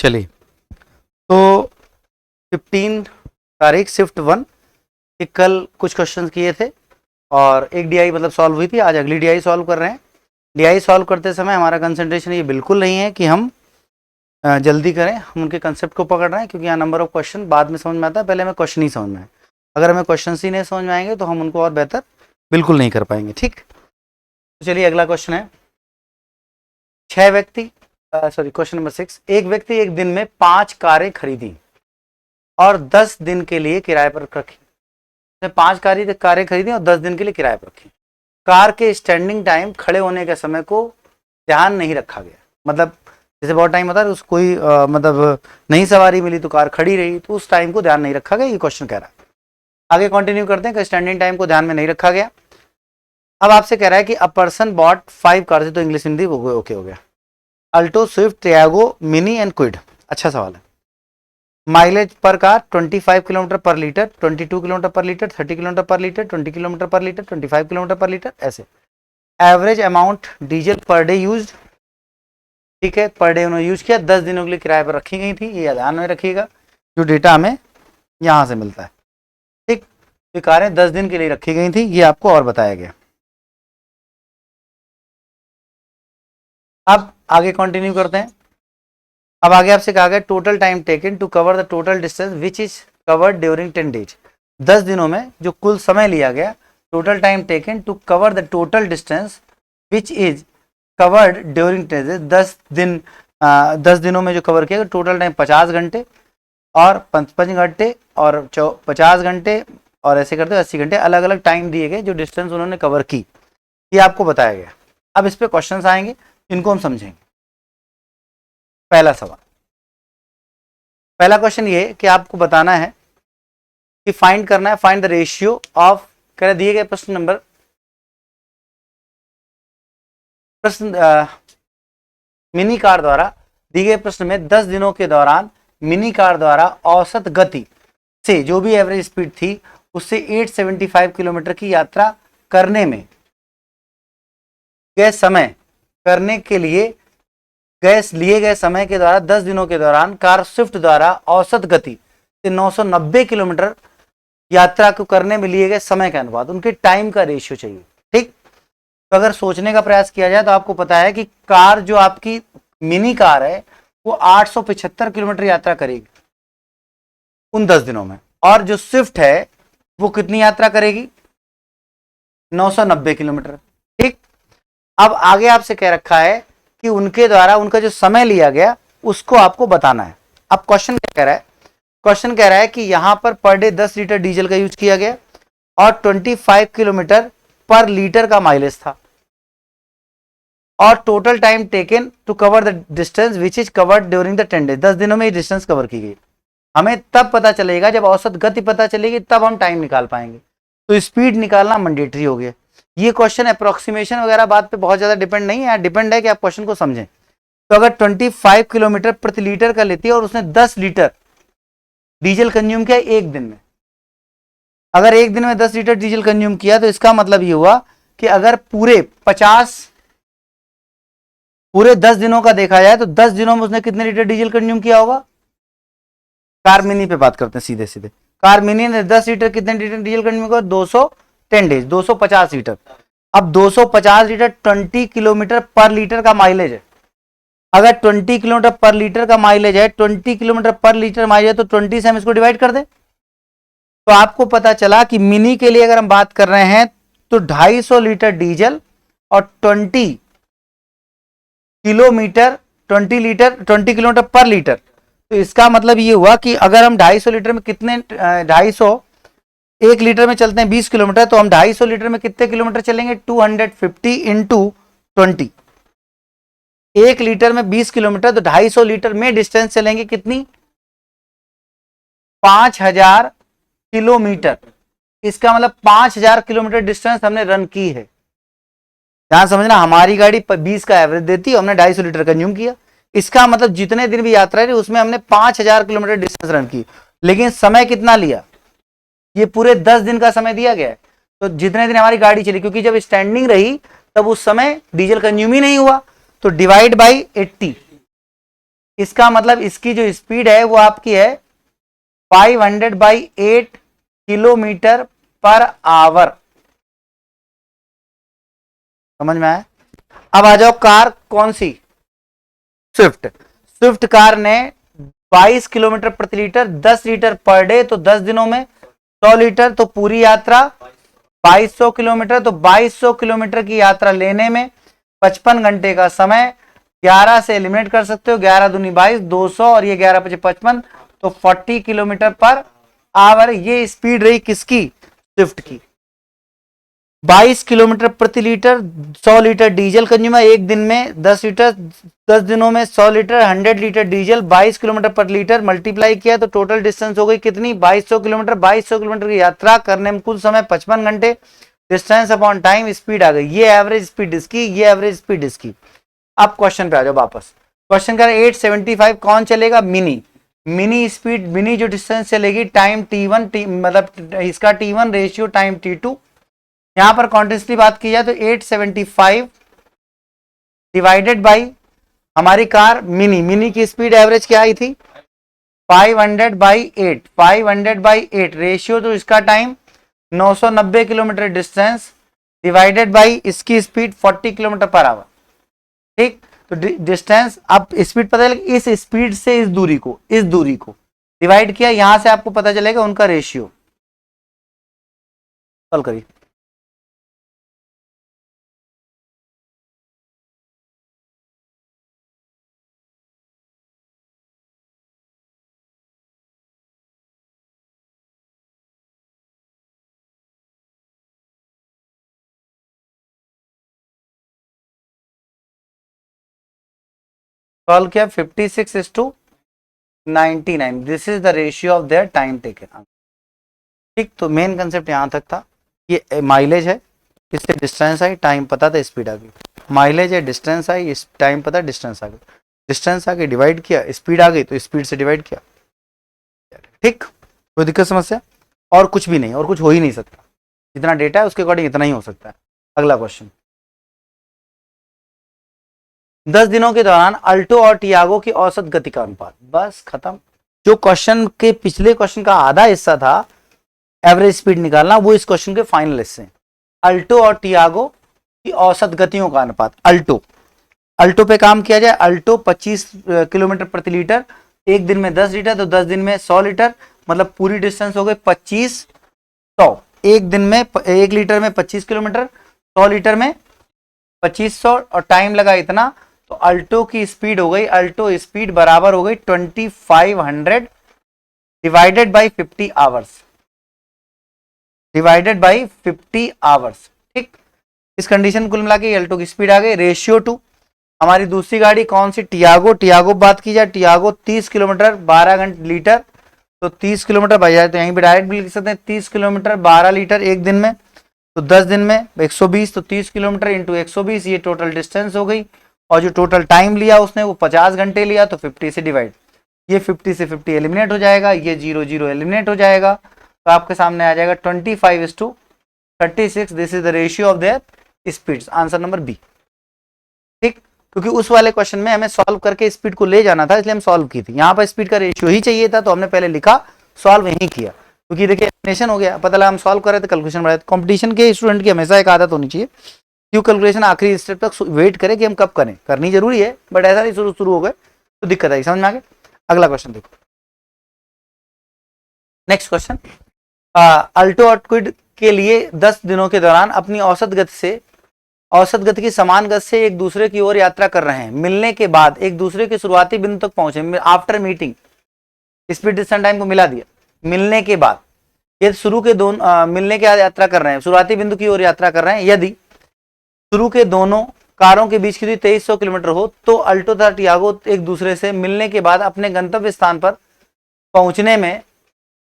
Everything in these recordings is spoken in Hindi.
चलिए, तो 15 तारीख शिफ्ट 1 के कल कुछ क्वेश्चंस किए थे और एक डीआई मतलब सॉल्व हुई थी। आज अगली डीआई सॉल्व कर रहे हैं। डीआई सॉल्व करते समय हमारा कंसंट्रेशन ये बिल्कुल नहीं है कि हम जल्दी करें, हम उनके कंसेप्ट को पकड़ रहे हैं, क्योंकि यहाँ नंबर ऑफ क्वेश्चन बाद में समझ में आता है, पहले हमें क्वेश्चन ही समझ में आए। अगर हमें क्वेश्चन ही नहीं समझ में आएंगे तो हम उनको और बेहतर बिल्कुल नहीं कर पाएंगे। ठीक, तो चलिए अगला क्वेश्चन है। 6 व्यक्ति क्वेश्चन नंबर 6, एक व्यक्ति एक दिन में 5 कारें खरीदी और 10 दिन के लिए किराए पर रखी। 5 कारें खरीदी और 10 दिन के लिए किराए पर रखी। कार के स्टैंडिंग टाइम, खड़े होने के समय को ध्यान नहीं रखा गया। मतलब जैसे बहुत टाइम होता है, उसको कोई मतलब नई सवारी मिली तो कार खड़ी रही, तो उस टाइम को ध्यान नहीं रखा गया, ये क्वेश्चन कह रहा है। आगे कंटिन्यू करते हैं कि स्टैंडिंग टाइम को ध्यान में नहीं रखा गया। अब आपसे कह रहा है कि अ पर्सन बॉट 5 कार्स, तो इंग्लिश हिंदी ओके हो गया। Alto, Swift, Tiago, mini and Kwid. अच्छा सवाल है। माइलेज पर car 25 kilometre per litre, 22 kilometre per litre, 30 kilometre per litre, 20 kilometre per litre, 25 kilometre per litre, ऐसे। Average amount diesel per day use, ठीक है, पर डे उन्होंने यूज किया, 10 दिनों के लिए किराए पर रखी गई थी, ये ध्यान में रखिएगा, जो डेटा हमें यहां से मिलता है। ठीक, ये कारें 10 दिन के लिए रखी गई थी, ये आपको और बताया गया। अब आगे कंटिन्यू करते हैं। अब आगे आपसे कहा गया total time taken to cover the total distance which is covered during 10 days. 10 दिनों में जो कुल समय लिया गया, total time taken to cover the total distance which is covered during 10 days. 10 दिनों में जो कवर किया गया टोटल टाइम 50 घंटे और 55 घंटे और 50 घंटे और ऐसे करते 80 घंटे, अलग अलग टाइम दिए गए जो डिस्टेंस उन्होंने कवर की, ये आपको बताया गया। अब इस पे क्वेश्चंस आएंगे, इनको हम समझेंगे। पहला सवाल, पहला क्वेश्चन ये कि आपको बताना है कि फाइंड करना है, फाइंड द रेशियो ऑफ, कह दिए गए प्रश्न मिनी कार द्वारा दिए गए प्रश्न में 10 दिनों के दौरान मिनी कार द्वारा औसत गति से, जो भी एवरेज स्पीड थी उससे 875 किलोमीटर की यात्रा करने में गए समय, करने के लिए लिए गए समय के द्वारा 10 दिनों के दौरान कार स्विफ्ट द्वारा औसत गति से 990 किलोमीटर यात्रा को करने में लिए गए समय के अनुपात, उनके टाइम का रेशियो चाहिए। ठीक, तो अगर सोचने का प्रयास किया जाए तो आपको पता है कि कार जो आपकी मिनी कार है वो 875 किलोमीटर यात्रा करेगी उन 10 दिनों में, और जो स्विफ्ट है वो कितनी यात्रा करेगी, 990 किलोमीटर। ठीक, अब आगे आपसे कह रखा है कि उनके द्वारा उनका जो समय लिया गया उसको आपको बताना है। अब क्वेश्चन क्या कह रहा है, क्वेश्चन कह रहा है कि यहां पर डे 10 लीटर डीजल का यूज किया गया और 25 किलोमीटर पर लीटर का माइलेज था, और total time taken to cover the distance which is covered during the 10 days. 10 दिनों में ये डिस्टेंस कवर की गई। हमें तब पता चलेगा जब औसत गति पता चलेगी, तब हम टाइम निकाल पाएंगे। तो स्पीड निकालना मैंडेटरी हो गया। ये क्वेश्चन अप्रोक्सीमेशन वगैरह बात पे बहुत ज्यादा डिपेंड नहीं है, डिपेंड है कि आप क्वेश्चन को समझें। तो अगर 25 किलोमीटर प्रति लीटर का लेती है और उसने 10 लीटर डीजल कंज्यूम किया एक दिन में, अगर एक दिन में 10 लीटर डीजल कंज्यूम किया तो इसका मतलब ये हुआ कि अगर पूरे 10 दिनों का देखा जाए तो 10 दिनों में उसने कितने लीटर डीजल कंज्यूम किया होगा। कार मिनी पे बात करते हैं सीधे सीधे। कार मिनी ने 10 लीटर कितने लीटर डीजल कंज्यूम किया, 210 डेज 250 लीटर। अब 250 लीटर 20 किलोमीटर पर लीटर का माइलेज है। अगर 20 किलोमीटर पर लीटर का माइलेज है, 20 किलोमीटर पर लीटर माइलेज है, तो 20 से हम इसको डिवाइड कर दें तो आपको पता चला कि मिनी के लिए अगर हम बात कर रहे हैं तो 250 लीटर डीजल और 20 किलोमीटर पर लीटर। तो इसका मतलब ये हुआ कि अगर हम 250 लीटर में कितने 250 1 लीटर में चलते हैं 20 किलोमीटर, तो हम 250 लीटर में कितने किलोमीटर चलेंगे, 250 इंटू 20। 1 लीटर में 20 किलोमीटर, तो 250 लीटर में डिस्टेंस चलेंगे कितनी, 5000 किलोमीटर। इसका मतलब 5000 किलोमीटर डिस्टेंस हमने रन की है। ध्यान समझना, हमारी गाड़ी 20 का एवरेज देती है, हमने 250 लीटर कंज्यूम किया। इसका मतलब जितने दिन भी यात्रा रही उसमें हमने 5000 किलोमीटर डिस्टेंस रन की, लेकिन समय कितना लिया, ये पूरे 10 दिन का समय दिया गया है। तो जितने दिन हमारी गाड़ी चली, क्योंकि जब स्टैंडिंग रही तब उस समय डीजल कंज्यूम ही नहीं हुआ, तो डिवाइड बाई 80। इसका मतलब इसकी जो स्पीड है वो आपकी है 500/8 किलोमीटर पर आवर। समझ में आया? अब आ जाओ कार कौन सी, स्विफ्ट। स्विफ्ट कार ने 22 किलोमीटर प्रति लीटर, 10 लीटर पर डे, तो 10 दिनों में 100 लीटर, तो पूरी यात्रा 2200 किलोमीटर। तो 2200 किलोमीटर की यात्रा लेने में 55 घंटे का समय 11 से एलिमिनेट कर सकते हो। 11 दूनी 22, 200 और ये 11 पचे 55, तो 40 किलोमीटर पर आवर। ये स्पीड रही किसकी, स्विफ्ट की। 22 किलोमीटर प्रति लीटर, 100 लीटर डीजल कंज्यूमर, एक दिन में 10 लीटर, 10 दिनों में 100 litre, 100 litre diesel, 22 kilometre per litre multiply किया तो टोटल डिस्टेंस हो गई कितनी, 2200 किलोमीटर। 2200 किलोमीटर की यात्रा करने में कुल समय 55 घंटे। डिस्टेंस अपॉन टाइम, स्पीड आ गई। ये एवरेज स्पीड इसकी, ये एवरेज स्पीड इसकी। अब क्वेश्चन पे आ जाओ वापस। क्वेश्चन कर 875 कौन चलेगा, मिनी। मिनी स्पीड, मिनी जो डिस्टेंस चलेगी, टाइम T1, मतलब इसका T1 रेशियो टाइम T2। यहां पर कॉन्टिन्यूसली बात की जाए तो 875 डिवाइडेड बाई हमारी कार मिनी। मिनी की स्पीड एवरेज क्या आई थी, 500/8। 500/8 रेशियो तो इसका time 990 kilometre distance divided by इसकी स्पीड 40 किलोमीटर पर आवर। ठीक, तो डिस्टेंस, अब स्पीड पता चलेगा, इस स्पीड से इस दूरी को डिवाइड किया, यहां से आपको पता चलेगा उनका रेशियो। सॉल्व करिए। सॉल्व किया, 56:99, this is the ratio of their time taken. ठीक, तो मेन कंसेप्ट यहां तक था। ये माइलेज है, इससे डिस्टेंस आई, टाइम पता था, स्पीड आ गई। माइलेज है, डिस्टेंस आई, टाइम पता, डिस्टेंस आ गई। डिस्टेंस आके डिवाइड किया, स्पीड आ गई तो स्पीड से डिवाइड किया। ठीक, कोई दिक्कत समस्या? और कुछ भी नहीं, और कुछ हो ही नहीं सकता। जितना डेटा है उसके अकॉर्डिंग इतना ही हो सकता है। अगला क्वेश्चन, 10 दिनों के दौरान अल्टो और टियागो की औसत गति का अनुपात। बस खत्म। जो क्वेश्चन के पिछले क्वेश्चन का आधा हिस्सा था एवरेज स्पीड निकालना, वो इस क्वेश्चन के फाइनल हिस्से। अल्टो और टियागो की औसत गतियों का अनुपात। अल्टो पे काम किया जाए। अल्टो 25 किलोमीटर प्रति लीटर, एक दिन में 10 लीटर, तो 10 दिन में 100 लीटर, मतलब पूरी डिस्टेंस हो गई 2500। एक दिन में 1 लीटर में 25 किलोमीटर, 100 लीटर में 2500, और टाइम लगा इतना। तो अल्टो की स्पीड हो गई, अल्टो स्पीड बराबर हो गई 2500 divided by 50 hours, divided by 50 hours. ठीक, इस कंडीशन कुल मिला के अल्टो की स्पीड आ गई। रेशियो टू हमारी दूसरी गाड़ी कौन सी, टियागो बात की जाए, टियागो 30 किलोमीटर 12 घंटे लीटर, तो 30 किलोमीटर बच जाए तो यहीं पे डायरेक्ट भी लिख सकते हैं, 30 किलोमीटर 12 लीटर एक दिन में, तो 10 दिन में 120, तो 30 किलोमीटर इंटू 120, ये टोटल डिस्टेंस हो गई। और जो टोटल टाइम लिया उसने वो 50 घंटे लिया, तो 50 से डिवाइड, ये 50 से 50 एलिमिनेट हो जाएगा, ये 0 0 एलिमिनेट हो जाएगा, तो आपके सामने आ जाएगा 25:36। This is the ratio of their speeds. Answer number B. ठीक, क्योंकि उस वाले क्वेश्चन में हमें सॉल्व करके स्पीड को ले जाना था, इसलिए हम सॉल्व की थी। यहाँ पर स्पीड का रेशियो ही चाहिए था, तो हमने पहले लिखा, सॉल्व यही किया, क्योंकि देखिए एलिमिनेशन हो गया, पता लगा हम सॉल्व कर रहे थे, कैलकुलेशन बढ़ाए। कंपटीशन के स्टूडेंट की हमेशा एक आदत होनी चाहिए, क्यों कैलकुलेशन आखिरी स्टेप तक वेट करें कि हम कब करें, करनी जरूरी है, बट ऐसा नहीं शुरू हो गए तो दिक्कत आई। समझ में आ गया? अगला क्वेश्चन देखो, नेक्स्ट क्वेश्चन। अल्टो और क्विड के लिए 10 दिनों के दौरान अपनी औसत गति की समान गति से एक दूसरे की ओर यात्रा कर रहे हैं। मिलने के बाद एक दूसरे के शुरुआती बिंदु तक पहुंचे। After meeting, speed distance time को मिला दिया। मिलने के बाद, ये शुरू के दोनों मिलने के बाद यात्रा कर रहे हैं, शुरुआती बिंदु की ओर यात्रा कर रहे हैं। यदि शुरू के दोनों कारों के बीच की दूरी 2300 किलोमीटर हो, तो अल्टो तथा टियागो एक दूसरे से मिलने के बाद अपने गंतव्य स्थान पर पहुंचने में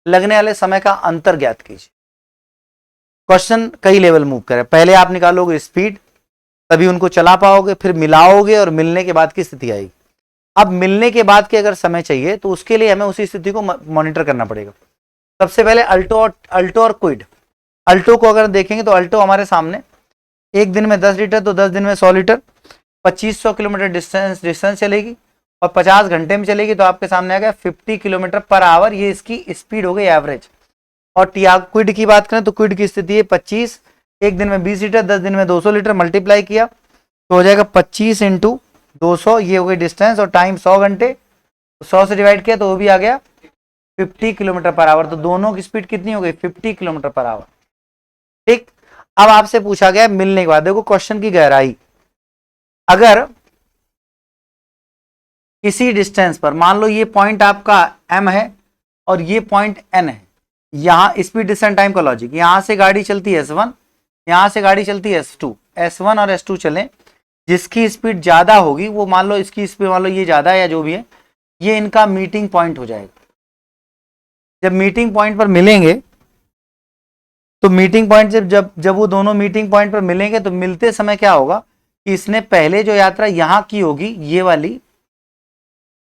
लगने वाले समय का अंतर ज्ञात कीजिए। क्वेश्चन कई लेवल मूव करे। पहले आप निकालोगे स्पीड, तभी उनको चला पाओगे, फिर मिलाओगे और मिलने के बाद की स्थिति आएगी। अब मिलने के बाद के अगर समय चाहिए तो उसके लिए हमें उसी स्थिति को मॉनिटर करना पड़ेगा। सबसे पहले अल्टो और क्विड। अल्टो को अगर देखेंगे तो अल्टो हमारे सामने एक दिन में 10 लीटर, तो 10 दिन में 100 लीटर, 2500 किलोमीटर डिस्टेंस चलेगी, और 50 घंटे में चलेगी तो आपके सामने आ गया 50 किलोमीटर पर आवर, ये इसकी स्पीड हो गई एवरेज। और क्विड की बात करें तो क्विड की स्थिति है 25, एक दिन में 20 लीटर, 10 दिन में 200 लीटर, मल्टीप्लाई किया तो हो जाएगा 25 इंटू 200, ये हो गई डिस्टेंस, और टाइम 100 घंटे, 100 से डिवाइड किया तो वो भी आ गया 50 किलोमीटर पर आवर। तो दोनों की स्पीड कितनी हो गई? 50 किलोमीटर पर आवर। ठीक, अब आपसे पूछा गया मिलने के बाद, देखो क्वेश्चन की गहराई, अगर इसी डिस्टेंस पर मान लो ये पॉइंट आपका M है और ये पॉइंट N है, यहां स्पीड डिस्टेंस टाइम का लॉजिक, यहां से गाड़ी चलती है S1, यहां से गाड़ी चलती है S2, S1 और S2 चलें, जिसकी स्पीड ज्यादा होगी वो, मान लो इसकी स्पीड मान लो ये ज्यादा है या जो भी है, ये इनका मीटिंग पॉइंट हो जाएगा। जब मीटिंग पॉइंट पर मिलेंगे तो मीटिंग पॉइंट जब वो दोनों मीटिंग पॉइंट पर मिलेंगे तो मिलते समय क्या होगा कि इसने पहले जो यात्रा यहां की होगी, ये वाली,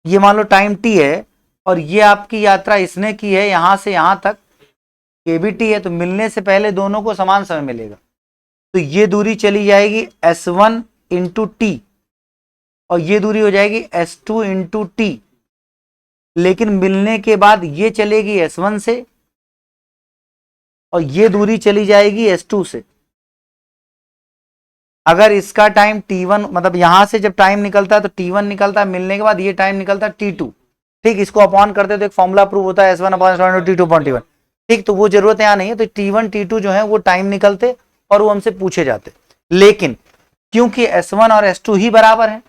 ये मान लो टाइम t है, और ये आपकी यात्रा इसने की है यहां से यहां तक, ये भी t है, तो मिलने से पहले दोनों को समान समय मिलेगा। तो ये दूरी चली जाएगी S1 इंटू टी, और ये दूरी हो जाएगी S2 इंटू टी, लेकिन मिलने के बाद ये चलेगी S1 से और ये दूरी चली जाएगी S2 से। अगर इसका टाइम T1, मतलब यहां से जब टाइम निकलता है तो T1 निकलता है, मिलने के बाद ये टाइम निकलता है T2। ठीक, इसको अपॉन करते तो एक फॉर्मूला प्रूव होता है S1 अपॉन T2.T1। ठीक, तो वो जरूरत यहां नहीं है, तो T1 T2 जो है वो टाइम निकलते और वो हमसे पूछे जाते। लेकिन क्योंकि S1 और S2 ही बराबर है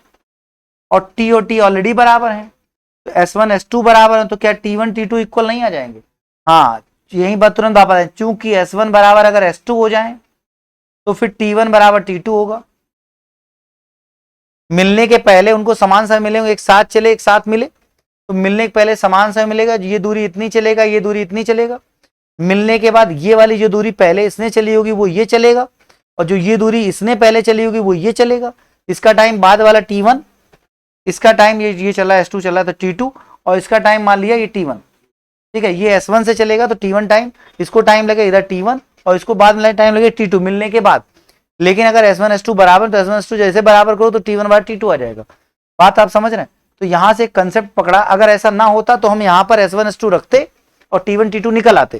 और T और T ऑलरेडी बराबर है, तो S1 S2 बराबर है, तो क्या T1 T2 इक्वल नहीं आ जाएंगे? हाँ, यही बात तुरंत आप बताएं, चूंकि S1 बराबर अगर S2 हो जाए तो फिर T1 बराबर T2 होगा। मिलने के पहले उनको समान समय मिलेंगे, एक साथ चले एक साथ मिले, तो मिलने के पहले समान समय मिलेगा, ये दूरी इतनी चलेगा, ये दूरी इतनी चलेगा। मिलने के बाद ये वाली जो दूरी पहले इसने चली होगी वो ये चलेगा, और जो ये दूरी इसने पहले चली होगी वो ये चलेगा। इसका टाइम बाद वाला T1, इसका टाइम ये चला S2 चला तो T2, और इसका टाइम मान लिया ये T1। ठीक है, ये S1 से चलेगा तो T1 टाइम, इसको टाइम लगे इधर T1, और इसको बाद में टाइम लगे T2 मिलने के बाद। लेकिन अगर S1 S2 बराबर, तो S1 S2 जैसे बराबर करो तो T1 बार T2 आ जाएगा। बात आप समझ रहे हैं? तो यहां से कंसेप्ट पकड़ा, अगर ऐसा ना होता तो हम यहां पर S1 S2 रखते और T1 T2 निकल आते।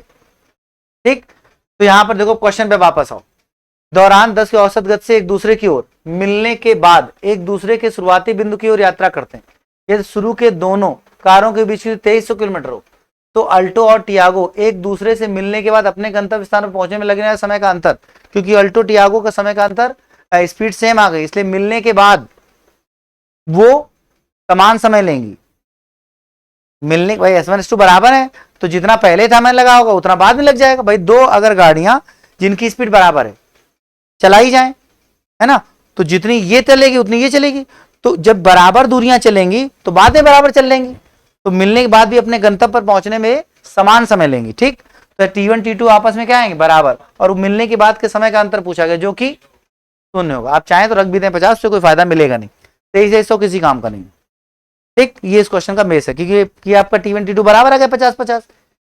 ठीक, तो यहां पर देखो क्वेश्चन पे वापस आओ। दौरान 10 की औसत गति से एक दूसरे की ओर मिलने के बाद एक दूसरे के शुरुआती बिंदु की ओर यात्रा करते हैं। यदि शुरू के दोनों कारों के बीच की 2300 किलोमीटर हो तो अल्टो और टियागो एक दूसरे से मिलने के बाद अपने गंतव्य स्थान पर पहुंचने में लगने वाले समय का अंतर, क्योंकि अल्टो टियागो का समय का अंतर स्पीड सेम आ गई, इसलिए मिलने के बाद वो समान समय लेंगी। मिलने भाई S1 S2 बराबर है तो जितना पहले समय लगा होगा उतना बाद में लग जाएगा। भाई दो अगर गाड़ियां जिनकी स्पीड बराबर है चलाई जाए, है ना, तो जितनी ये चलेगी उतनी ये चलेगी, तो जब बराबर दूरियां चलेंगी तो बाद में बराबर चल लेंगी, तो मिलने के बाद भी अपने गंतव्य पर पहुंचने में समान समय लेंगी। ठीक, तो T1 T2 आपस में क्या आएंगे? बराबर, और मिलने के बाद के समय का अंतर पूछा गया जो कि 0 होगा। आप चाहें तो रख भी दें 50, से कोई फायदा मिलेगा नहीं, 2300 किसी काम का नहीं। ठीक, ये इस क्वेश्चन का बेस है, क्योंकि आपका T1 T2 बराबर आ गया 50-50,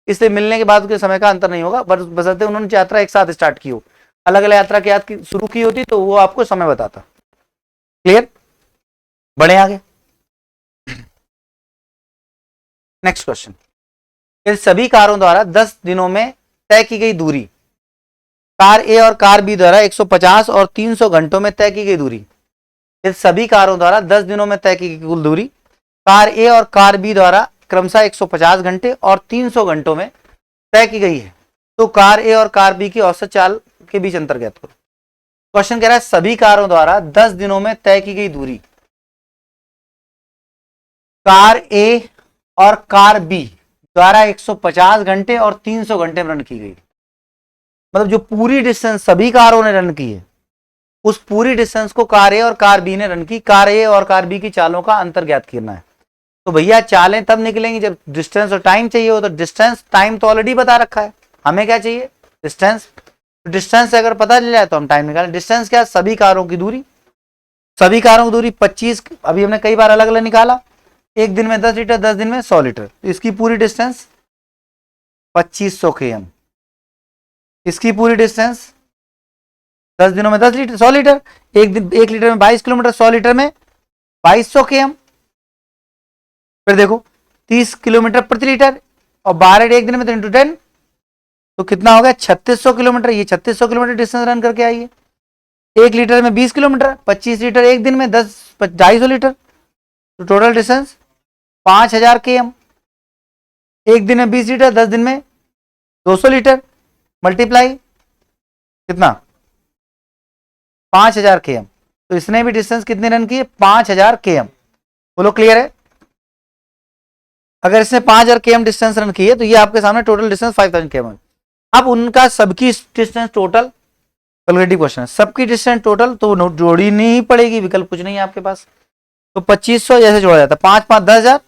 इसलिए मिलने के बाद के समय का अंतर नहीं होगा, बशर्ते उन्होंने यात्रा एक साथ स्टार्ट की हो। अलग अलग यात्रा की शुरू की होती तो वो आपको समय बताता। क्लियर? बढ़े आगे। नेक्स्ट क्वेश्चन, यदि सभी कारों द्वारा 10 दिनों में तय की गई दूरी, कार ए और कार बी द्वारा 150 और 300 घंटों में तय की गई दूरी, यदि सभी कारों द्वारा 10 दिनों में तय की गई कुल दूरी कार ए और कार बी द्वारा क्रमशः 150 घंटे और 300 घंटों में तय की गई है, तो कार ए और कार बी की औसत चाल के बीच अंतर ज्ञात करो। क्वेश्चन कह रहा है सभी कारों द्वारा 10 दिनों में तय की गई दूरी कार ए और कार बी द्वारा 150 घंटे और 300 घंटे में रन की गई। मतलब जो पूरी डिस्टेंस सभी कारों ने रन की है उस पूरी डिस्टेंस को कार ए और कार बी ने रन की। कार ए और कार बी की चालों का अंतर ज्ञात करना है। तो भैया चालें तब निकलेंगी जब डिस्टेंस और टाइम चाहिए हो, तो डिस्टेंस टाइम तो ऑलरेडी बता रखा है, हमें क्या चाहिए? डिस्टेंस। डिस्टेंस से अगर पता चल जाए तो हम टाइम निकालें। डिस्टेंस क्या? सभी कारों की दूरी। सभी कारों की दूरी 25, अभी हमने कई बार अलग अलग निकाला, एक दिन में 10 लीटर, 10 दिन में 100 लीटर, इसकी पूरी डिस्टेंस 2500 km। इसकी पूरी डिस्टेंस 10 दिनों में 10 लीटर, 100 लीटर, एक दिन 1 लीटर में 22 किलोमीटर, 100 लीटर में 2200 km। फिर देखो 30 किलोमीटर प्रति लीटर और 12 एक दिन में तो इंटू 10, तो कितना हो गया 3600 किलोमीटर। ये 3600 किलोमीटर डिस्टेंस रन करके आई है। 1 लीटर में 20 किलोमीटर, 25 लीटर एक दिन में 250 लीटर, तो टोटल डिस्टेंस 5000 km। एक दिन में 20 लीटर, 10 दिन में 200 लीटर, मल्टीप्लाई कितना 5000 km। तो इसने भी डिस्टेंस कितनी रन की है 5000 km। बोलो क्लियर है। अगर इसने 5000 km डिस्टेंस रन की है तो ये आपके सामने टोटल डिस्टेंस 5000 km। अब उनका सबकी डिस्टेंस टोटल कैलकुलेटिव क्वेश्चन है, सबकी डिस्टेंस टोटल तो जोड़ी नहीं पड़ेगी, विकल्प कुछ नहीं है आपके पास। तो 2500 जैसे जोड़ा जाता है, 5 5 10,000,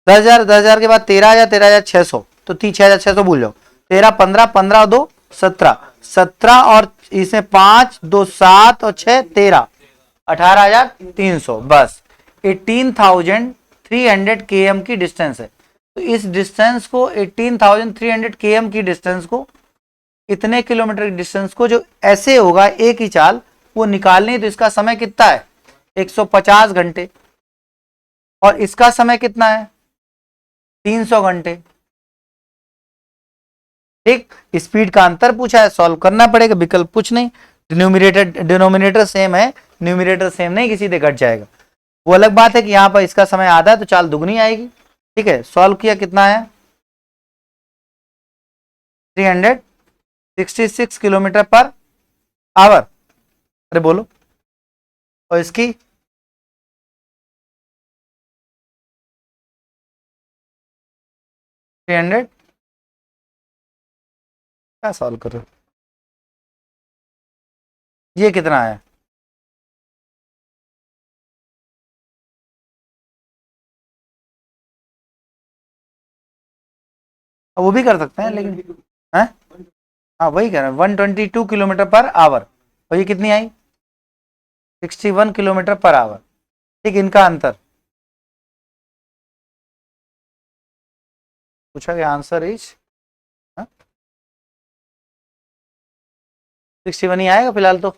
10,000, 10,000 के बाद 13,000, 13,600, तो 6,600 भूल जाओ। 13 15, 15 और 2 17, 17 और इसमें 5 2 7 और 6 13, 18,300, बस 18,300 km की डिस्टेंस है। तो इस डिस्टेंस को 18,300 km की डिस्टेंस को, इतने किलोमीटर की डिस्टेंस को जो ऐसे होगा एक ही चाल वो निकालनी, तो इसका समय कितना है 150 घंटे, और इसका समय कितना है 300 घंटे। ठीक, स्पीड का अंतर पूछा है, सॉल्व करना पड़ेगा, विकल्प कुछ नहीं। डिनोमिनेटर सेम है, न्यूमिनेटर सेम नहीं, किसी से घट जाएगा। वो अलग बात है कि यहां पर इसका समय आधा है तो चाल दुगनी आएगी। ठीक है, सॉल्व किया कितना है 366 किलोमीटर पर आवर। अरे बोलो, और इसकी 300, क्या सॉल्व कर रहे हो, ये कितना है वो भी कर सकते हैं लेकिन है। हाँ वही कह रहे हैं 122 किलोमीटर पर आवर, और ये कितनी आई 61 किलोमीटर पर आवर। ठीक, इनका अंतर पूछा गया, आंसर इज 61 ही आएगा फिलहाल तो।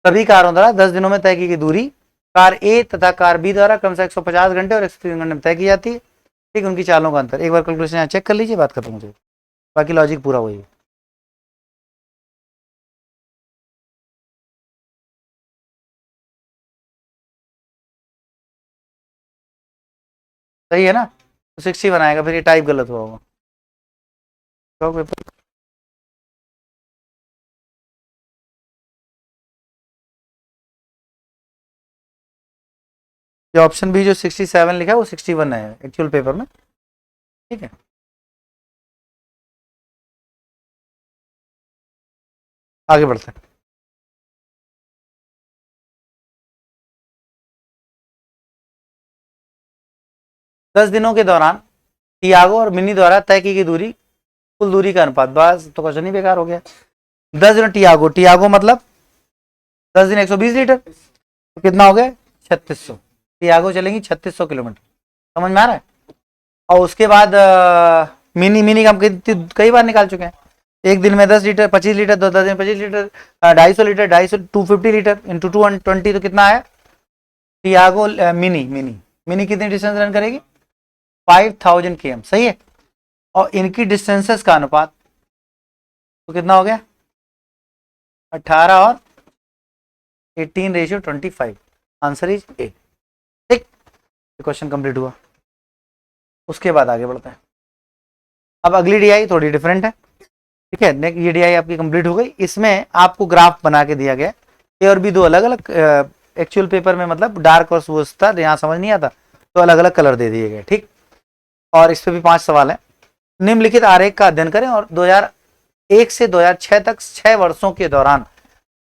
सभी कारों द्वारा 10 दिनों में तय की गई दूरी कार ए तथा कार बी द्वारा क्रम से 150 घंटे और 103 घंटे में तय की जाती है। ठीक, उनकी चालों का अंतर एक बार कैलकुलेशन यहाँ चेक कर लीजिए, बात खत्म हो जाएगी, बाकी लॉजिक पूरा वही है। सही है ना, तो 60 बनाएगा, फिर ये टाइप गलत हुआ होगा। ये ऑप्शन बी जो 67 लिखा है वो 61 है एक्चुअल पेपर में। ठीक है, आगे बढ़ते हैं। 10 दिनों के दौरान टियागो और मिनी द्वारा तय की गई दूरी कुल दूरी का अनुपात, बस तो क्वेश्चन ही बेकार हो गया। 10 दिन टियागो, टियागो मतलब 10 दिन 120 लीटर, तो कितना हो गया 3600। टियागो चलेंगी 3600 किलोमीटर, समझ में आ रहा है। और उसके बाद मिनी, मिनी का हम कई बार निकाल चुके हैं। एक दिन में 10 लीटर, 25 लीटर, 10 दिन 25 लीटर, 250 लीटर, 250 इंटू 220, तो कितना आया टियागो मिनी, मिनी मिनी कितनी डिस्टेंस रन करेगी 5000 km, सही है। और इनकी डिस्टेंसेस का अनुपात तो कितना हो गया 18 और 18:25, आंसर इज ए। ठीक, क्वेश्चन कंप्लीट हुआ। उसके बाद आगे बढ़ते हैं। अब अगली डीआई थोड़ी डिफरेंट है। ठीक है, नेक्स्ट ये डीआई आपकी कंप्लीट हो गई, इसमें आपको ग्राफ बना के दिया गया, ए और बी दो अलग अलग, एक्चुअल पेपर में मतलब डार्क और वो था, यहाँ समझ नहीं आता तो अलग अलग कलर दे दिए गए। ठीक, और इस पे भी 5 सवाल है। निम्नलिखित आरेख का अध्ययन करें और 2001 से 2006 तक 6 वर्षों के दौरान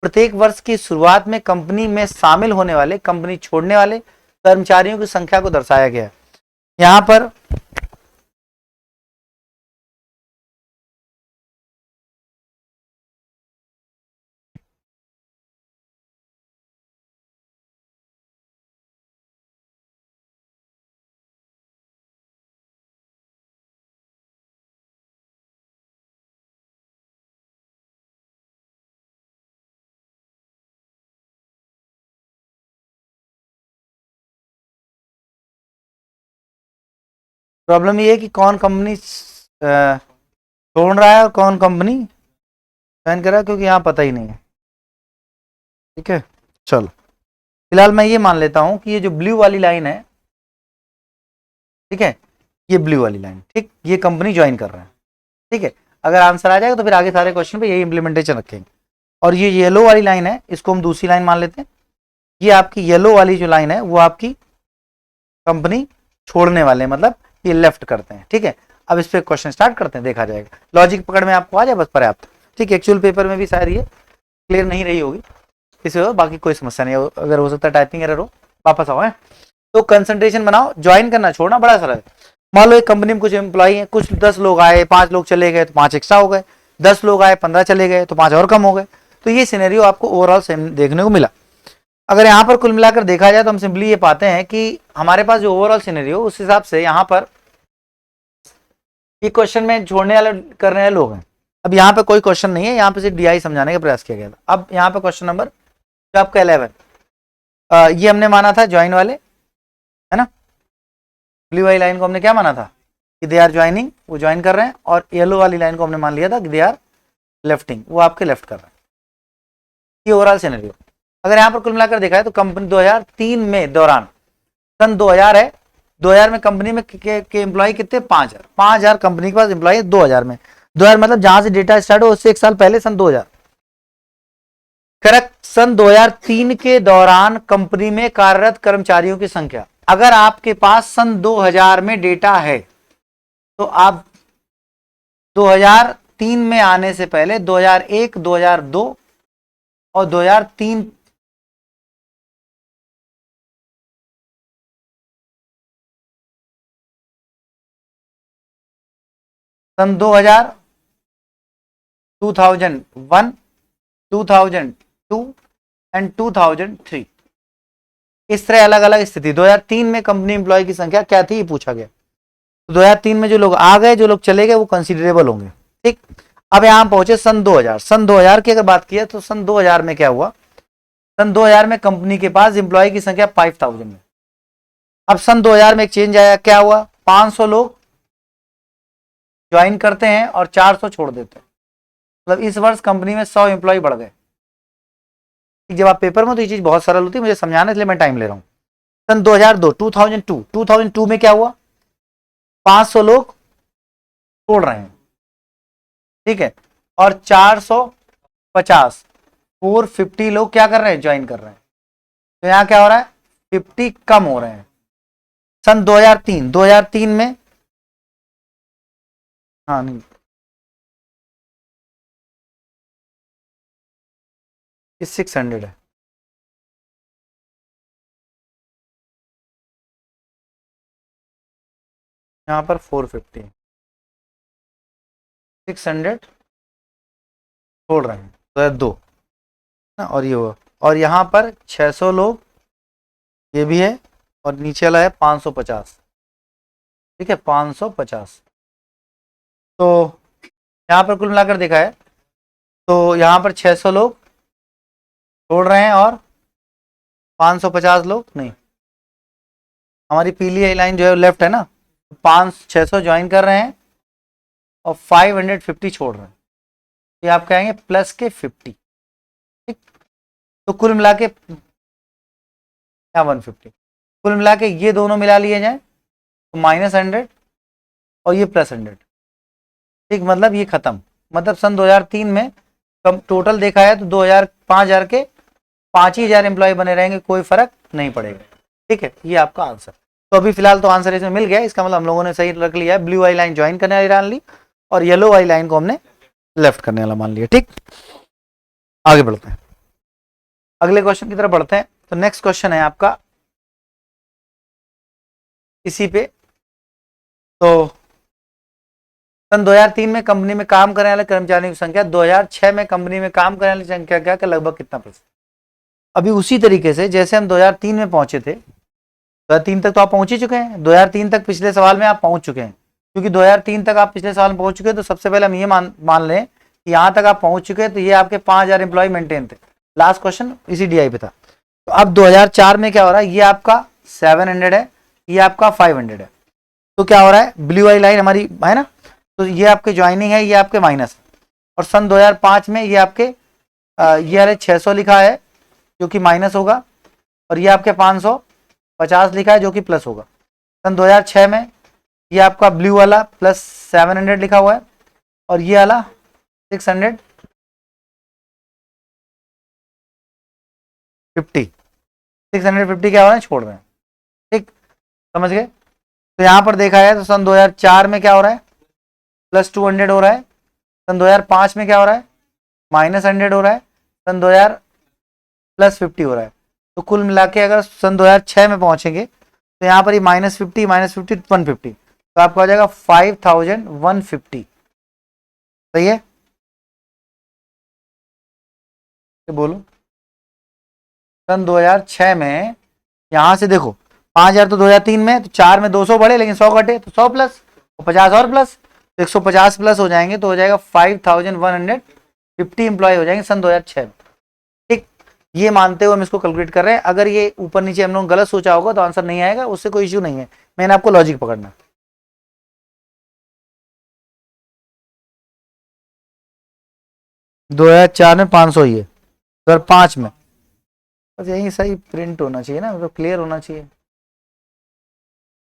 प्रत्येक वर्ष की शुरुआत में कंपनी में शामिल होने वाले, कंपनी छोड़ने वाले कर्मचारियों की संख्या को दर्शाया गया है। यहाँ पर प्रॉब्लम ये है कि कौन कंपनी छोड़ रहा है और कौन कंपनी ज्वाइन कर रहा है, क्योंकि यहाँ पता ही नहीं है। ठीक है, चलो फिलहाल मैं ये मान लेता हूँ कि ये जो ब्लू वाली लाइन है, ठीक है, ये ब्लू वाली लाइन, ठीक, ये कंपनी ज्वाइन कर रहा है। ठीक है, अगर आंसर आ जाएगा तो फिर आगे सारे क्वेश्चन पे यही इंप्लीमेंटेशन रखेंगे। और ये येलो वाली लाइन है, इसको हम दूसरी लाइन मान लेते हैं। ये आपकी येलो वाली जो लाइन है वो आपकी कंपनी छोड़ने वाले, मतलब ये लेफ्ट करते हैं। ठीक है, अब इस पे क्वेश्चन स्टार्ट करते हैं, देखा जाएगा। लॉजिक पकड़ में आपको आ जाए बस पर्याप्त। ठीक है, एक्चुअल पेपर में भी शायद ये क्लियर नहीं रही होगी, इसे बाकी कोई समस्या नहीं है। अगर हो सकता है टाइपिंग एरर हो, वापस आओ है। तो कंसंट्रेशन बनाओ, ज्वाइन करना छोड़ना बड़ा सरल है। मान लो एक कंपनी में कुछ एम्प्लॉई हैं, कुछ 10 लोग आए, 5 लोग चले गए तो 5 एक्स्ट्रा हो गए, 10 लोग आए 15 चले गए तो 5 और कम हो गए। तो ये सिनेरियो आपको ओवरऑल सेम देखने को मिला। अगर यहाँ पर कुल मिलाकर देखा जाए तो हम सिंपली ये पाते हैं कि हमारे पास जो ओवरऑल सिनेरियो, उस हिसाब से यहाँ पर ये क्वेश्चन में छोड़ने वाले करने वाले लोग हैं। अब यहाँ पे कोई क्वेश्चन नहीं है, यहाँ पे सिर्फ डीआई समझाने का प्रयास किया गया था। अब यहाँ पे क्वेश्चन नंबर जो आपका 11, ये हमने माना था ज्वाइन वाले, है ना। ब्लू वाली लाइन को हमने क्या माना था कि दे आर ज्वाइनिंग, वो ज्वाइन कर रहे हैं। और येलो वाली लाइन को हमने मान लिया था कि दे आर लेफ्टिंग, वो आपके लेफ्ट कर रहे हैं। ये ओवरऑल सिनेरियो। अगर यहाँ पर कुल मिलाकर देखा है तो कंपनी 2003 में दौरान, सन 2000 है, 2000 में कंपनी में के एम्प्लॉय कितने, 5000 कंपनी के पास एम्प्लॉय है 2000 में। 2000 मतलब जहां से डेटा स्टार्ट हो उससे एक साल पहले, सन 2000। करेक्ट, सन 2003 के दौरान कंपनी में कार्यरत कर्मचारियों की संख्या। अगर आपके पास सन 2000 में डेटा है तो आप 2003 में आने से पहले 2001, 2002 और 2003 सन 2000, 2001, 2002 एंड 2003, इस तरह अलग अलग स्थिति। 2003 में कंपनी एम्प्लॉय की संख्या क्या थी, ये पूछा गया। तो 2003 में जो लोग आ गए, जो लोग चले गए, वो कंसीडरेबल होंगे। ठीक, अब यहां पहुंचे सन 2000। सन 2000 की अगर बात की तो सन 2000 में क्या हुआ, सन 2000 में कंपनी के पास एम्प्लॉय की संख्या 5000 है। अब सन 2000 में एक चेंज आया, क्या हुआ, 500 लोग ज्वाइन करते हैं और 400 छोड़ देते हैं। मतलब इस वर्ष कंपनी में 100 एम्प्लॉय बढ़ गए। जब आप पेपर में तो ये चीज बहुत सरल होती है, मुझे समझाने इसलिए मैं टाइम ले रहा हूं। सन 2002, 2002 में क्या हुआ, 500 लोग छोड़ रहे हैं। ठीक है, और 450, 450 लोग क्या कर रहे हैं, ज्वाइन कर रहे हैं। तो यहां क्या हो रहा है, 50 कम हो रहे हैं। सन 2003 में, हाँ नहीं, 600 है, यहां पर 450, 600 छोड़ रहे हैं, तो 2 ना, और ये हुआ। और यहां पर 600 लोग, ये भी है, और नीचे वाला है 550। ठीक है, 550। तो यहां पर कुल मिलाकर देखा है तो यहां पर 600 लोग छोड़ रहे हैं और 550 लोग नहीं। हमारी पीली लाइन जो है लेफ्ट है ना, 600 ज्वाइन कर रहे हैं और 550 छोड़ रहे हैं। ये आप कहेंगे प्लस के 50। ठीक, तो कुल मिला के या 150, कुल मिला के ये दोनों मिला लिए जाए तो -100 और ये +100। ठीक, मतलब ये खत्म। मतलब सन 2003 में कम टोटल देखा है तो 2000, 5000 के 5000 एम्प्लॉय बने रहेंगे, कोई फर्क नहीं पड़ेगा। ठीक है, ये आपका आंसर। तो अभी फिलहाल तो आंसर इसमें मिल गया। इसका मतलब हम लोगों ने सही रख लिया है, ब्लू वाली लाइन ज्वाइन करने वाली मान ली और येलो वाली लाइन को हमने लेफ्ट करने वाला मान लिया। ठीक, आगे बढ़ते हैं, अगले क्वेश्चन की तरफ बढ़ते हैं। तो नेक्स्ट क्वेश्चन है आपका इसी पे। तो सन 2003 में कंपनी में काम करने वाले कर्मचारियों की संख्या 2006 में कंपनी में काम करने वाली संख्या क्या का लगभग कितना %। अभी उसी तरीके से जैसे हम 2003 में पहुंचे थे, 2003 तक तो आप पहुंच ही चुके हैं। 2003 तक पिछले सवाल में आप पहुंच चुके हैं, क्योंकि 2003 तक आप पिछले सवाल में पहुंच चुके हैं। तो सबसे पहले हम ये मान लें कि यहाँ तक आप पहुंच चुके हैं, तो ये आपके 5000 एम्प्लॉय मेंटेन थे। लास्ट क्वेश्चन इसी डीआई पे था। तो अब 2004 में क्या हो रहा है, ये आपका 700 है, ये आपका 500 है। तो क्या हो रहा है, ब्लू वाली लाइन हमारी है ना, तो ये आपके ज्वाइनिंग है, ये आपके माइनस। और सन 2005 में ये आपके ये वाले 600 लिखा है जो कि माइनस होगा, और ये आपके 550 लिखा है जो कि प्लस होगा। सन 2006 में ये आपका ब्लू वाला प्लस 700 लिखा हुआ है, और ये वाला 650 650 क्या हो रहा है, छोड़ रहे हैं। ठीक, समझ गए। तो यहां पर देखा है तो सन 2004 में क्या हो रहा है, प्लस 200 हो रहा है। सन 2005 में क्या हो रहा है, माइनस 100 हो रहा है। सन 2000 प्लस 50 हो रहा है। तो कुल मिला के अगर सन 2006 में पहुंचेंगे तो यहाँ पर ही -50 -50 150, तो आपका हो जाएगा 5150। सही है, तो बोलो सन 2006 में यहां से देखो 5000 तो 2003 में, तो 4 में 200 बढ़े लेकिन 100 घटे, तो 100 प्लस तो 50 और प्लस, तो 150 प्लस हो जाएंगे, तो हो जाएगा 5150 एम्प्लॉय हो जाएंगे सन 2006 में। ठीक, ये मानते हुए हम इसको कैलकुलेट कर रहे हैं। अगर ये ऊपर नीचे हम लोग गलत सोचा होगा तो आंसर नहीं आएगा, उससे कोई इश्यू नहीं है। मैंने आपको लॉजिक पकड़ना। 2004 में 500 ही है, 2005 में बस यही सही प्रिंट होना चाहिए ना, मतलब क्लियर होना चाहिए।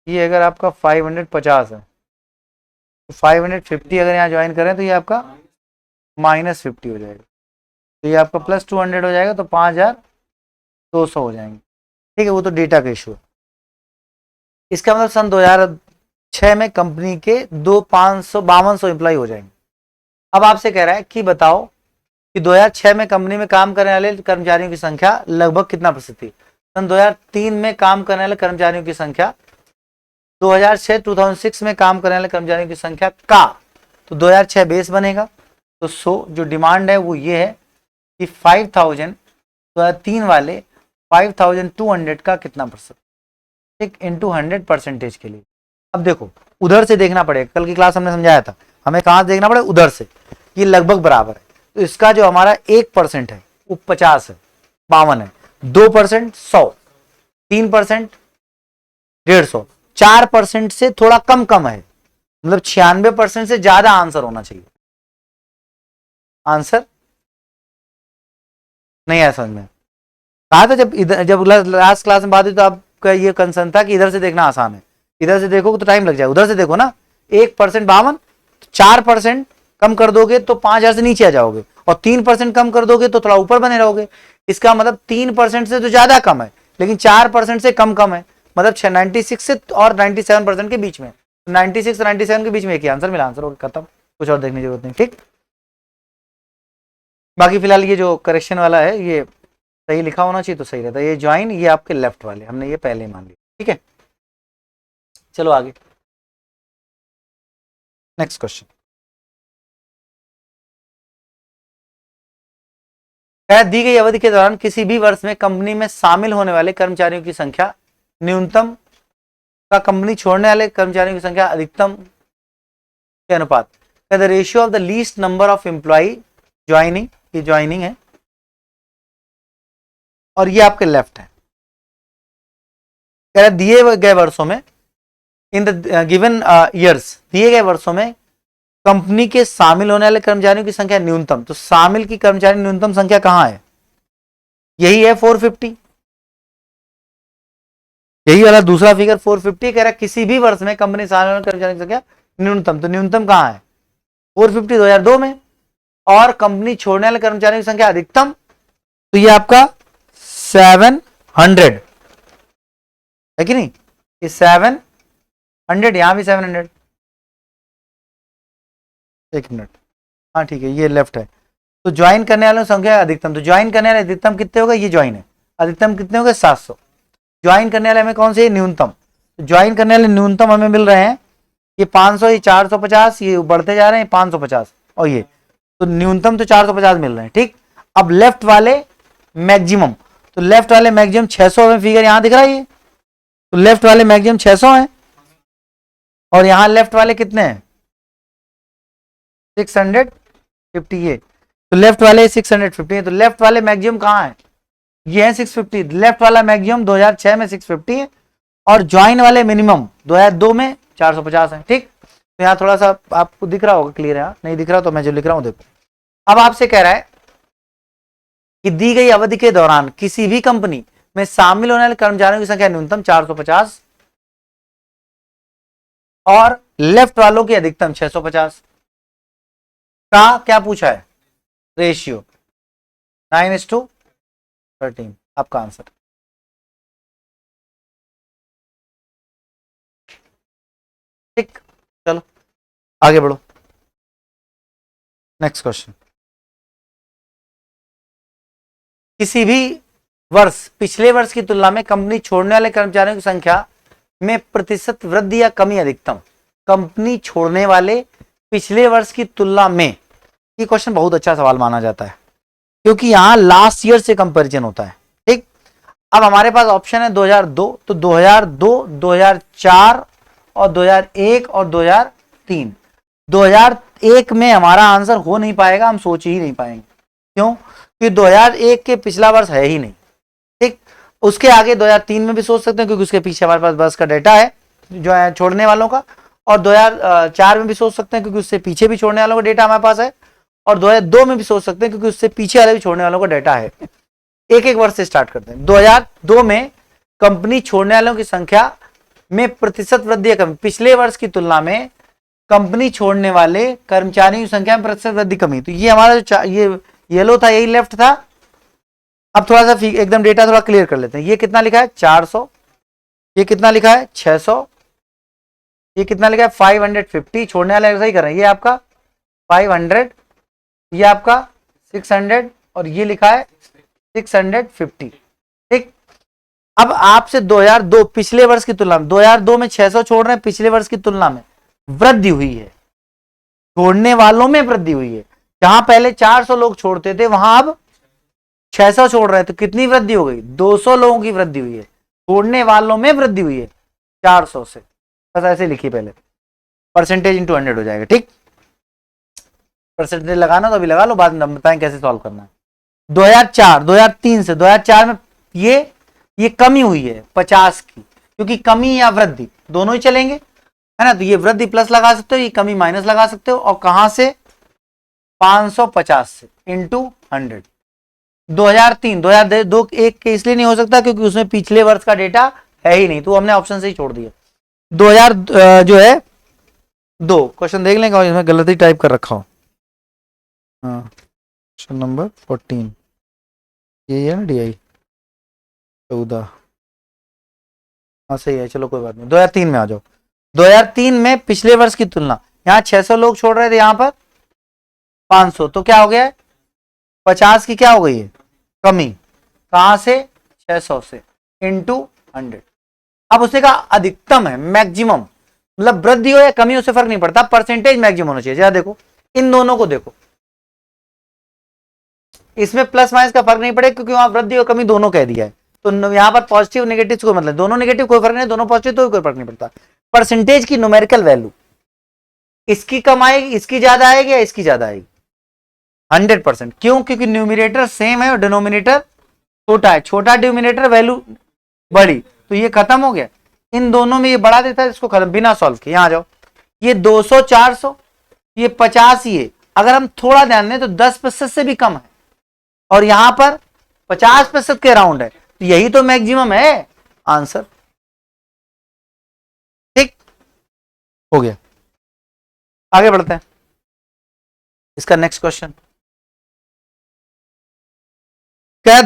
ये अगर आपका 550 है तो 550 अगर यहाँ ज्वाइन करें तो ये आपका -50 हो जाएगा, तो ये आपका प्लस 200 हो जाएगा, तो 5200 हो जाएंगे। ठीक है, वो तो डेटा का इशू है। इसका मतलब सन 2006 में कंपनी के 5200 एम्प्लॉय हो जाएंगे। अब आपसे कह रहा है कि बताओ कि 2006 में कंपनी में काम करने वाले कर्मचारियों की संख्या लगभग कितना प्रतिशत थी। सन 2003 में काम करने वाले कर्मचारियों की संख्या 2006 में काम करने वाले कर्मचारियों की संख्या का, तो 2006 बेस बनेगा। तो जो डिमांड है वो ये है कि 5000 2003 वाले 5200 का कितना प्रतिशत, ठीक, इंटू 100% के लिए। अब देखो उधर से देखना पड़ेगा, कल की क्लास हमने समझाया था, हमें कहां से देखना पड़ेगा, उधर से। ये लगभग बराबर है, तो इसका जो हमारा 1% है वो 50 है, 52 है, 2% 100, 3% 150, 4% से थोड़ा कम कम है, मतलब 96% से ज्यादा आंसर होना चाहिए। आंसर नहीं आया समझ में। कहा था जब लास्ट क्लास में बात हुई तो आपका ये कंसर्न था कि इधर से देखना आसान है, इधर से देखो तो टाइम लग जाएगा, उधर से देखो ना। 1% 52, 4% कम कर दोगे तो 5000 से नीचे आ जाओगे, और 3% कम कर दोगे तो थोड़ा ऊपर बने रहोगे। इसका मतलब 3% से तो ज्यादा कम है, लेकिन 4% से कम कम है, मतलब 96 से और 97% के बीच में। 96 और 97 के बीच में एक ही आंसर मिला, आंसर हो खत्म, कुछ और देखने की जरूरत नहीं। ठीक, बाकी फिलहाल ये जो करेक्शन वाला है ये सही लिखा होना चाहिए तो सही रहता है। ये ज्वाइन, ये आपके लेफ्ट वाले, हमने ये पहले ही मान लिया। ठीक है, चलो आगे नेक्स्ट क्वेश्चन। दी गई अवधि के दौरान किसी भी वर्ष में कंपनी में शामिल होने वाले कर्मचारियों की संख्या न्यूनतम का कंपनी छोड़ने वाले कर्मचारियों की संख्या अधिकतम के अनुपात, the ratio of the least number of employ joining, ये ज्वाइनिंग है, और ये आपके लेफ्ट है। दिए गए वर्षों में, इन द गिवन ईयर्स, दिए गए वर्षों में कंपनी के शामिल होने वाले कर्मचारियों की संख्या न्यूनतम, तो शामिल की कर्मचारी न्यूनतम संख्या कहां है, यही है 450। यही वाला दूसरा फिगर 450 कह रहा है किसी भी वर्ष में कंपनी शामिल होने वाले कर्मचारियों की संख्या न्यूनतम, तो न्यूनतम कहां है 450 2002 में, और कंपनी छोड़ने वाले कर्मचारियों की संख्या अधिकतम, तो ये आपका 700 है कि नहीं, ये 700, यहां भी 700। एक मिनट, हाँ ठीक है, ये लेफ्ट है। तो ज्वाइन करने वालों की संख्या अधिकतम, तो ज्वाइन करने वाले अधिकतम कितने होगा, ये ज्वाइन है, अधिकतम कितने होंगे 700। ज्वाइन करने वाले हमें कौन से, न्यूनतम, तो ज्वाइन करने वाले न्यूनतम हमें मिल रहे हैं ये 500, ये 450, ये बढ़ते जा रहे हैं 550, और ये तो न्यूनतम तो 450 मिल रहे हैं। ठीक, अब लेफ्ट वाले मैक्सिमम, तो लेफ्ट वाले मैक्सिमम 600 में, फिगर यहां दिख रहा है ये, तो लेफ्ट वाले मैक्सिमम 600 है, और यहां लेफ्ट वाले कितने हैं 650 है, तो लेफ्ट वाले 650 है, तो लेफ्ट वाले मैक्सिमम कहां है, ये है 650, लेफ्ट वाला मैक्सिमम 2006 में 650 है, और ज्वाइन वाले मिनिमम 2002 में 450 है। ठीक, तो यहाँ थोड़ा सा आपको दिख रहा होगा, क्लियर है? नहीं दिख रहा तो मैं जो लिख रहा हूँ देखो। अब आपसे कह रहा है कि दी गई अवधि के दौरान किसी भी कंपनी में शामिल होने वाले कर्मचारियों की संख्या न्यूनतम 450 और लेफ्ट वालों की अधिकतम 650 का क्या पूछा है? रेशियो 9:13। आपका आंसर। ठीक, चलो आगे बढ़ो। Next question. किसी भी वर्ष पिछले वर्ष की तुलना में कंपनी छोड़ने वाले कर्मचारियों की संख्या में प्रतिशत वृद्धि या कमी अधिकतम। कंपनी छोड़ने वाले पिछले वर्ष की तुलना में, ये क्वेश्चन बहुत अच्छा सवाल माना जाता है क्योंकि यहां लास्ट ईयर से कंपैरिजन होता है। ठीक, अब हमारे पास ऑप्शन है 2002, तो 2002, 2004 और 2001 और 2003। 2001 में हमारा आंसर हो नहीं पाएगा, हम सोच ही नहीं पाएंगे। क्यों? क्योंकि 2001 के पिछला वर्ष है ही नहीं। ठीक, उसके आगे 2003 में भी सोच सकते हैं क्योंकि उसके पीछे हमारे पास बस का डेटा है जो है छोड़ने वालों का, और 2004 में भी सोच सकते हैं क्योंकि उससे पीछे भी छोड़ने वालों का डेटा हमारे पास है, और 2002 में भी सोच सकते हैं क्योंकि उससे पीछे वाले भी छोड़ने वालों का डेटा है। एक एक वर्ष से स्टार्ट करते हैं। 2002 में कंपनी छोड़ने वालों की संख्या में प्रतिशत वृद्धि या कमी। पिछले वर्ष की तुलना में कंपनी छोड़ने वाले कर्मचारियों की संख्या में प्रतिशत वृद्धि कमी। तो ये हमारा जो ये येलो था यही लेफ्ट था। अब थोड़ा सा एकदम डेटा थोड़ा क्लियर कर लेते हैं। ये कितना लिखा है? 400। ये कितना लिखा है? 600। ये कितना लिखा है? 550। छोड़ने वाले ऐसा ही कर रहे हैं। ये आपका 500, ये आपका 600 और ये लिखा है 650। ठीक, अब आपसे 2002 पिछले वर्ष की तुलना में, 2002 में 600 छोड़ रहे हैं, पिछले वर्ष की तुलना में वृद्धि हुई है, छोड़ने वालों में वृद्धि हुई है। जहां पहले 400 लोग छोड़ते थे वहां अब 600 छोड़ रहे हैं, तो कितनी वृद्धि हो गई? 200 लोगों की वृद्धि हुई है। छोड़ने वालों में वृद्धि हुई है 400 से। बस ऐसे लिखिए, पहले परसेंटेज इंटू 100 हो जाएगा। ठीक, परसेंटेज लगाना तो अभी लगा लो, बाद में बताएं कैसे सॉल्व करना है। 2004, 2003 से 2004 में ये कमी हुई है 50 की, क्योंकि कमी या वृद्धि दोनों ही चलेंगे, है ना? तो ये वृद्धि प्लस लगा सकते हो, ये कमी माइनस लगा सकते हो। और कहां से? 550 से इंटू 100। 2003, 2002 एक के इसलिए नहीं हो सकता क्योंकि उसमें पिछले वर्ष का डेटा है ही नहीं, तो हमने ऑप्शन से ही छोड़ दिया। 2000 जो है 2 क्वेश्चन देख लेंगे और इसमें गलती टाइप कर रखा हो। हाँ, क्वेश्चन नंबर 14 ये है ना, DI 14। हाँ सही है, चलो कोई बात नहीं। 2003 में आ जाओ। 2003 में पिछले वर्ष की तुलना, यहाँ 600 लोग छोड़ रहे थे, यहाँ पर 500, तो क्या हो गया? 50 की क्या हो गई है? कमी। कहां से? 600 से इंटू 100। अब उसने कहा अधिकतम है, मैक्सिमम, मतलब वृद्धि हो या कमी हो उससे फर्क नहीं पड़ता, परसेंटेज मैक्सिमम होना चाहिए। जरा देखो इन दोनों को, देखो इसमें प्लस माइनस का फर्क नहीं पड़ेगा क्योंकि वहां वृद्धि और कमी दोनों कह दिया है। तो यहाँ पर पॉजिटिव नेगेटिव कोई मतलब, दोनों नेगेटिव कोई फर्क नहीं, दोनों पॉजिटिव तो कोई फर्क नहीं पड़ता। परसेंटेज की न्यूमेरिकल वैल्यू इसकी कम आएगी, इसकी ज्यादा आएगी या इसकी ज्यादा आएगी? 100%। क्यों? क्योंकि न्यूमिनेटर सेम है और डिनोमिनेटर छोटा है। छोटा डिनोमिनेटर वैल्यू बड़ी, तो ये खत्म हो गया। इन दोनों में ये बढ़ा देता है, इसको खत्म बिना सॉल्व किए। यहां आ जाओ, ये 200, 400, ये 50, ये अगर हम थोड़ा ध्यान दें तो 10% से भी कम है, और यहां पर 50% के अराउंड है, तो यही तो मैक्सिमम है आंसर। ठीक हो गया, आगे बढ़ते हैं। इसका नेक्स्ट क्वेश्चन क्या है?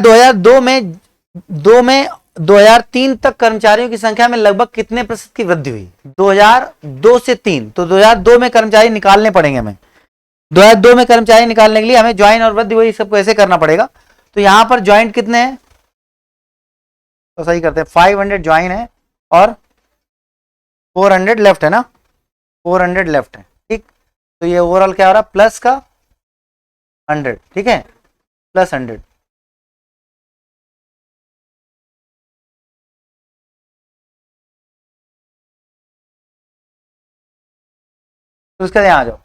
2003 तक कर्मचारियों की संख्या में लगभग कितने प्रतिशत की वृद्धि हुई? 2002 से 3, तो 2002 में कर्मचारी निकालने पड़ेंगे हमें। 2002 में कर्मचारी निकालने के लिए हमें ज्वाइन और वृद्धि हुई सबको ऐसे करना पड़ेगा। तो यहां पर ज्वाइंट कितने हैं? तो सही करते हैं, 500 ज्वाइन है और 400 लेफ्ट है ना, 400 लेफ्ट है। ठीक, तो ये ओवरऑल क्या हो रहा है? प्लस का 100। ठीक है, प्लस 100। तो उसके यहां आ जाओ।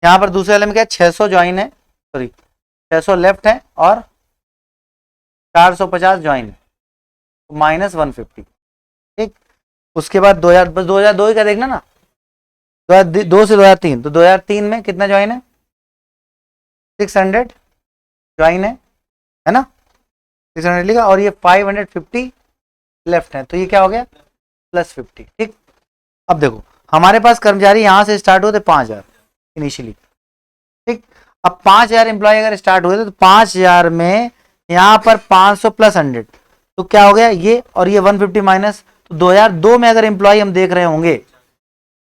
यहां पर दूसरे वाले में क्या है? 600 ज्वाइन है, सॉरी 600 लेफ्ट है और 450 ज्वाइन है। -150, ठीक। उसके बाद 2000, बस 2002 ही का देखना ना, 2002 से 2003, तो 2003 में कितना ज्वाइन है, 600 ज्वाइन है ना, 600 लिखा, और ये 550 लेफ्ट है, तो ये क्या हो गया +50, ठीक। अब देखो हमारे पास कर्मचारी यहां से स्टार्ट होते 5000 इनिशियली, ठीक। अब 5000 एम्प्लॉय अगर स्टार्ट हुए थे तो 5000 में यहां पर 500 + 100, तो क्या हो गया ये, और ये 150 माइनस, तो 2002 में अगर एम्प्लॉय हम देख रहे होंगे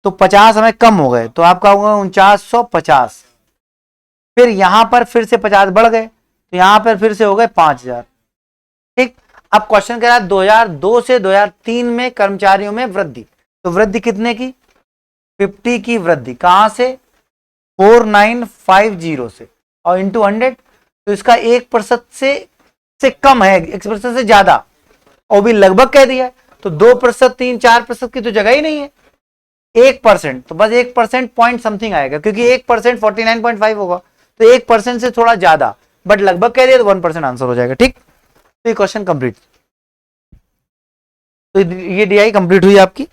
तो 50 हमें कम हो गए, तो आपका होगा 4950, फिर यहां पर फिर से 50 बढ़ गए, तो यहां पर फिर से हो गए 5000, ठीक। अब क्वेश्चन कह रहा है 2002 से 2003 में कर्मचारियों में वृद्धि, तो वृद्धि कितने की, 50 की वृद्धि, कहां से, 4950 से, और इंटू 100, तो इसका 1% से कम है, 1% से ज्यादा, और भी लगभग कह दिया है, तो 2%, 3-4% की तो जगह ही नहीं है, 1%, तो बस 1% पॉइंट समथिंग आएगा, क्योंकि 1% 49.5 होगा, तो 1% से थोड़ा ज्यादा, बट लगभग कह दिया तो 1% आंसर हो जाएगा, ठीक। तो ये क्वेश्चन कंप्लीट, तो ये डीआई कंप्लीट हुई आपकी,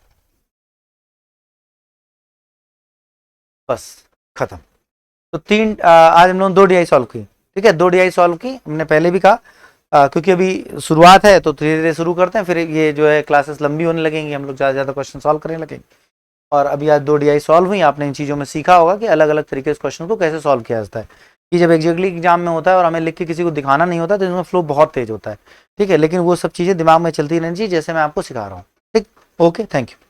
बस खत्म। तो आज हम लोग 2 डीआई सॉल्व की, ठीक है, 2 डीआई सॉल्व की, हमने पहले भी कहा क्योंकि अभी शुरुआत है तो धीरे धीरे शुरू करते हैं, फिर ये जो है क्लासेस लंबी होने लगेंगी, हम लोग ज़्यादा ज़्यादा क्वेश्चन सॉल्व करने लगेंगे। और अभी आज 2 डीआई सॉल्व हुई, आपने इन चीज़ों में सीखा होगा कि अलग अलग तरीके से क्वेश्चन को कैसे सॉल्व किया जाता है, कि जब एग्जैक्टली एग्जाम में होता है और हमें लिख के किसी को दिखाना नहीं होता तो इसमें फ्लो बहुत तेज होता है, ठीक है, लेकिन वो सब चीज़ें दिमाग में चलती रहनी चाहिए जैसे मैं आपको सिखा रहा हूँ, ठीक। Okay, thank you.